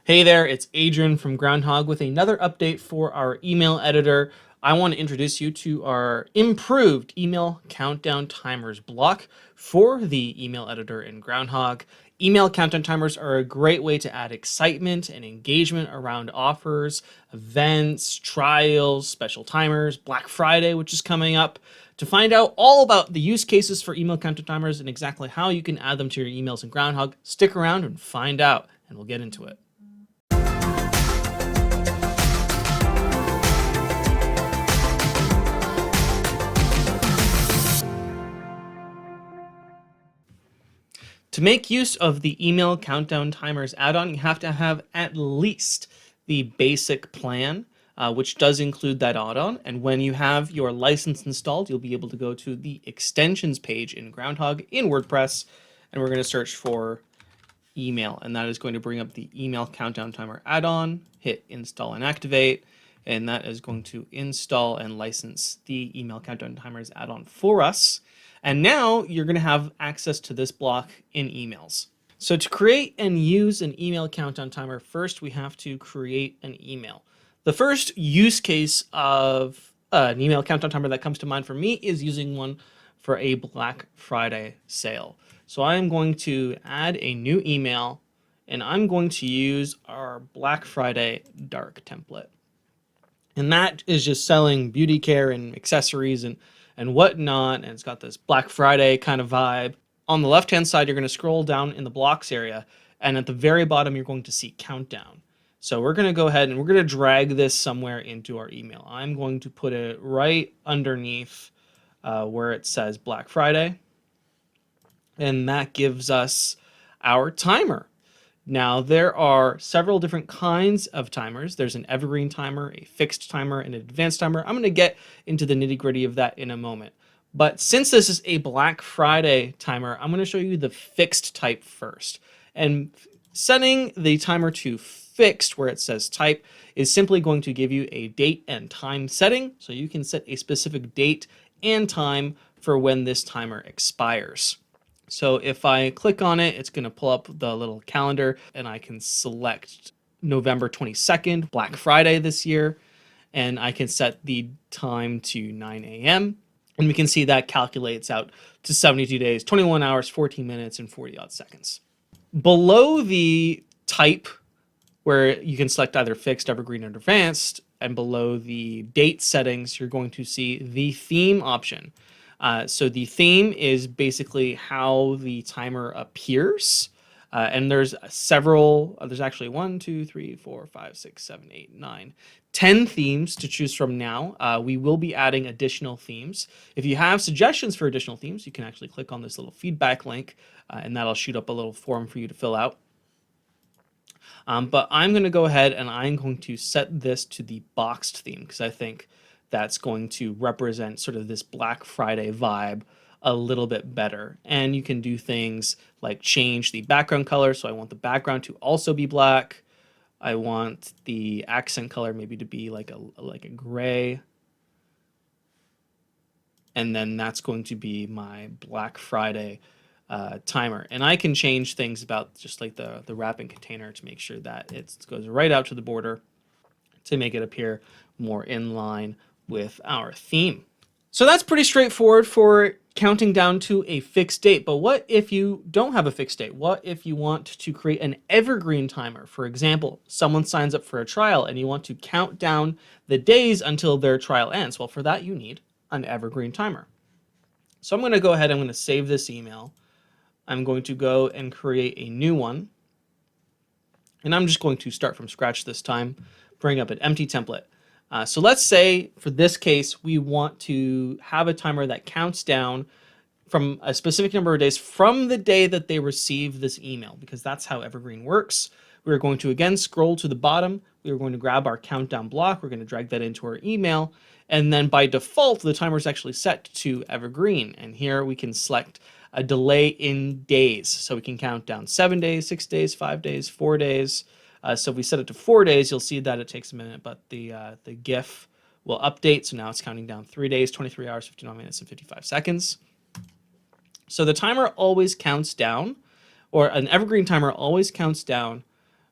Hey there, it's Adrian from Groundhogg with another update for our email editor. I want to introduce you to our improved email countdown timers block for the email editor in Groundhogg. Email countdown timers are a great way to add excitement and engagement around offers, events, trials, special timers, Black Friday, which is coming up. To find out all about the use cases for email countdown timers and exactly how you can add them to your emails in Groundhogg, stick around and find out, and we'll get into it. To make use of the email countdown timers add-on, you have to have at least the basic plan, which does include that add-on. And when you have your license installed, you'll be able to go to the extensions page in Groundhogg in WordPress, and we're going to search for email, and that is going to bring up the email countdown timer add-on, hit install and activate, and that is going to install and license the email countdown timers add-on for us. And now you're going to have access to this block in emails. So to create and use an email countdown timer, first we have to create an email. The first use case of an email countdown timer that comes to mind for me is using one for a Black Friday sale. So I'm going to add a new email, and I'm going to use our Black Friday dark template. And that is just selling beauty care and accessories and whatnot, and it's got this Black Friday kind of vibe. On the left-hand side, you're going to scroll down in the blocks area, and at the very bottom, you're going to see countdown. So we're going to go ahead and we're going to drag this somewhere into our email. I'm going to put it right underneath where it says Black Friday, and that gives us our timer. Now, there are several different kinds of timers. There's an evergreen timer, a fixed timer, and an advanced timer. I'm going to get into the nitty-gritty of that in a moment. But since this is a Black Friday timer, I'm going to show you the fixed type first. And setting the timer to fixed, where it says type, is simply going to give you a date and time setting. So you can set a specific date and time for when this timer expires. So if I click on it, it's going to pull up the little calendar, and I can select November 22nd, Black Friday this year, and I can set the time to 9 a.m. And we can see that calculates out to 72 days, 21 hours, 14 minutes, and 40 odd seconds. Below the type, where you can select either fixed, evergreen, or advanced, and below the date settings, you're going to see the theme option. So the theme is basically how the timer appears. And there's several, there's actually 1, 2, 3, 4, 5, 6, 7, 8, 9, 10 themes to choose from now. We will be adding additional themes. If you have suggestions for additional themes, you can actually click on this little feedback link, and that'll shoot up a little form for you to fill out. But I'm going to go ahead and I'm going to set this to the boxed theme, because I think that's going to represent sort of this Black Friday vibe a little bit better. And you can do things like change the background color. So I want the background to also be black. I want the accent color maybe to be like a gray. And then that's going to be my Black Friday timer. And I can change things about just like the wrapping container to make sure that it goes right out to the border to make it appear more in line with our theme. So that's pretty straightforward for counting down to a fixed date. But what if you don't have a fixed date? What if you want to create an evergreen timer? For example, someone signs up for a trial and you want to count down the days until their trial ends. Well, for that, you need an evergreen timer. So I'm going to go ahead, I'm going to save this email. I'm going to go and create a new one. And I'm just going to start from scratch this time, bring up an empty template. So let's say for this case, we want to have a timer that counts down from a specific number of days from the day that they receive this email, because that's how Evergreen works. We're going to, again, scroll to the bottom. We're going to grab our countdown block. We're going to drag that into our email. And then by default, the timer is actually set to Evergreen. And here we can select a delay in days. So we can count down 7 days, 6 days, 5 days, 4 days. So if we set it to 4 days, you'll see that it takes a minute, but the GIF will update. So now it's counting down 3 days, 23 hours, 59 minutes, and 55 seconds. So the timer always counts down, or an evergreen timer always counts down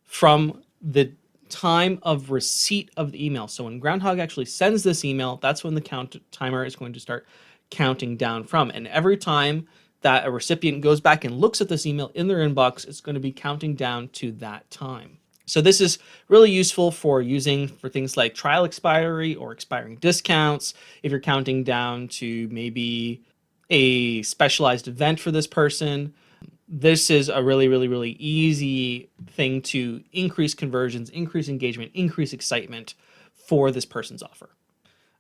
from the time of receipt of the email. So when Groundhogg actually sends this email, that's when the count timer is going to start counting down from. And every time that a recipient goes back and looks at this email in their inbox, it's going to be counting down to that time. So this is really useful for using for things like trial expiry or expiring discounts. If you're counting down to maybe a specialized event for this person, this is a really, really, really easy thing to increase conversions, increase engagement, increase excitement for this person's offer.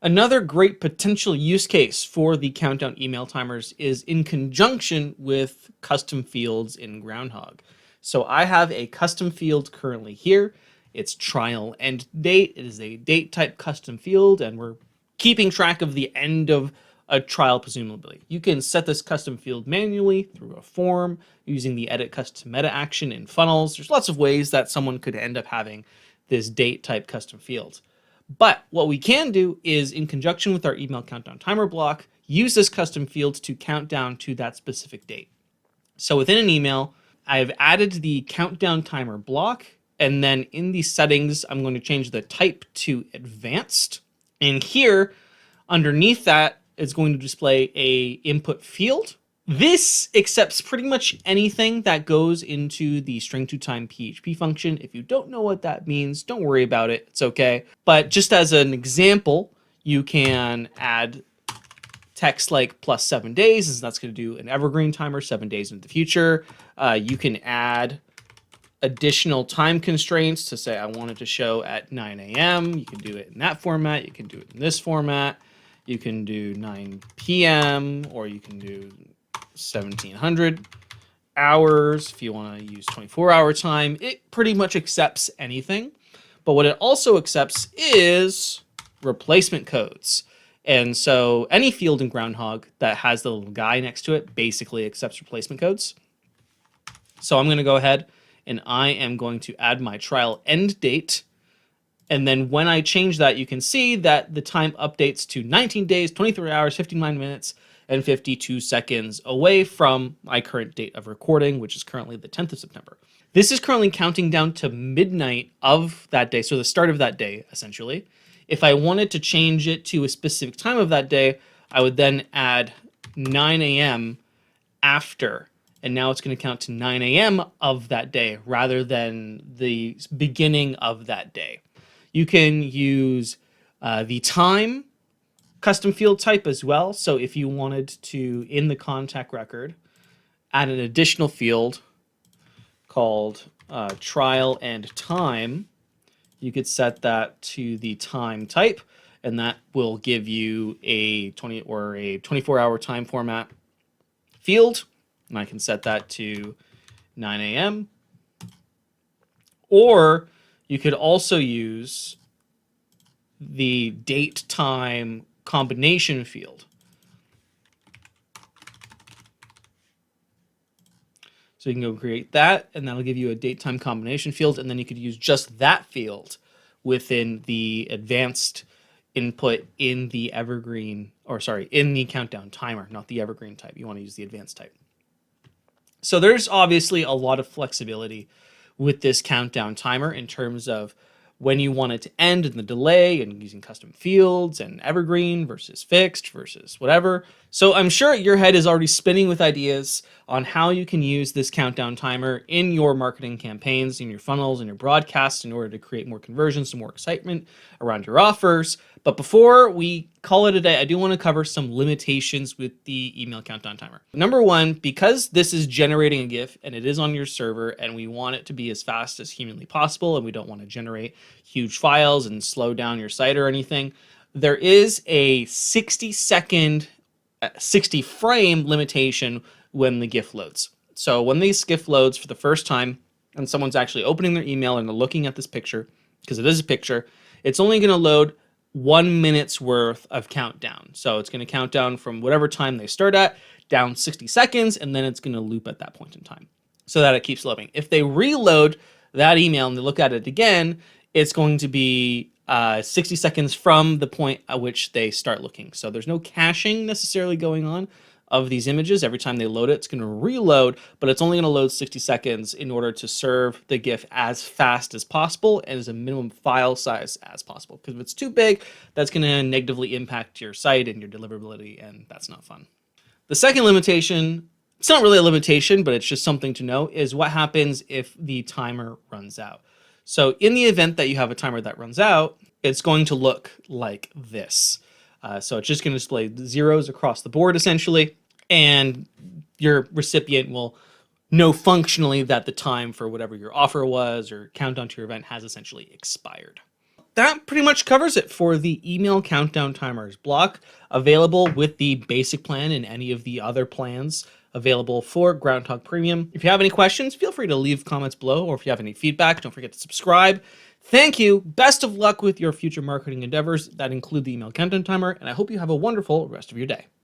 Another great potential use case for the countdown email timers is in conjunction with custom fields in Groundhogg. So I have a custom field currently here. It's trial end date. It is a date type custom field, and we're keeping track of the end of a trial, presumably. You can set this custom field manually through a form using the edit custom meta action in funnels. There's lots of ways that someone could end up having this date type custom field. But what we can do is, in conjunction with our email countdown timer block, use this custom field to count down to that specific date. So within an email, I've added the countdown timer block, and then in the settings, I'm going to change the type to advanced. And here, underneath that, it's going to display a input field. This accepts pretty much anything that goes into the string to time PHP function. If you don't know what that means, don't worry about it. It's okay. But just as an example, you can add text like +7 days, and that's going to do an evergreen timer 7 days into the future. You can add additional time constraints to say I want it to show at 9 a.m. You can do it in that format. You can do it in this format. You can do 9 p.m. or you can do 1700 hours if you want to use 24-hour time. It pretty much accepts anything. But what it also accepts is replacement codes. And so any field in Groundhogg that has the little guy next to it basically accepts replacement codes. So I'm going to go ahead and I am going to add my trial end date. And then when I change that, you can see that the time updates to 19 days, 23 hours, 59 minutes, and 52 seconds away from my current date of recording, which is currently the 10th of September. This is currently counting down to midnight of that day, so the start of that day, essentially. If I wanted to change it to a specific time of that day, I would then add 9 a.m. after, and now it's going to count to 9 a.m. of that day rather than the beginning of that day. You can use the time custom field type as well. So if you wanted to, in the contact record, add an additional field called trial and time, you could set that to the time type, and that will give you a 20 or a 24-hour time format field. And I can set that to 9 a.m. Or you could also use the date time combination field. So you can go create that, and that'll give you a date time combination field, and then you could use just that field within the advanced input in the evergreen, or sorry, in the countdown timer, not the evergreen type. You want to use the advanced type. So there's obviously a lot of flexibility with this countdown timer in terms of when you want it to end and the delay, and using custom fields and evergreen versus fixed versus whatever. So I'm sure your head is already spinning with ideas on how you can use this countdown timer in your marketing campaigns, in your funnels, in your broadcasts in order to create more conversions and more excitement around your offers. But before we call it a day, I do want to cover some limitations with the email countdown timer. Number one, because this is generating a GIF and it is on your server and we want it to be as fast as humanly possible and we don't want to generate huge files and slow down your site or anything, there is a 60-second, 60-frame limitation when the GIF loads. So when this GIF loads for the first time and someone's actually opening their email and they're looking at this picture, because it is a picture, it's only going to load 1 minute's worth of countdown. So it's going to count down from whatever time they start at, down 60 seconds, and then it's going to loop at that point in time so that it keeps loading. If they reload that email and they look at it again, it's going to be 60 seconds from the point at which they start looking. So there's no caching necessarily going on. of these images. Every time they load it, it's going to reload, but it's only going to load 60 seconds in order to serve the GIF as fast as possible and as a minimum file size as possible. Because if it's too big, that's going to negatively impact your site and your deliverability, and that's not fun. The second limitation, it's not really a limitation, but it's just something to know, is what happens if the timer runs out. So in the event that you have a timer that runs out, it's going to look like this. So it's just going to display zeros across the board, essentially, and your recipient will know functionally that the time for whatever your offer was or countdown to your event has essentially expired. That pretty much covers it for the email countdown timers block, available with the basic plan and any of the other plans available for Groundhogg Premium. If you have any questions, feel free to leave comments below, or if you have any feedback, don't forget to subscribe. Thank you. Best of luck with your future marketing endeavors that include the email countdown timer, and I hope you have a wonderful rest of your day.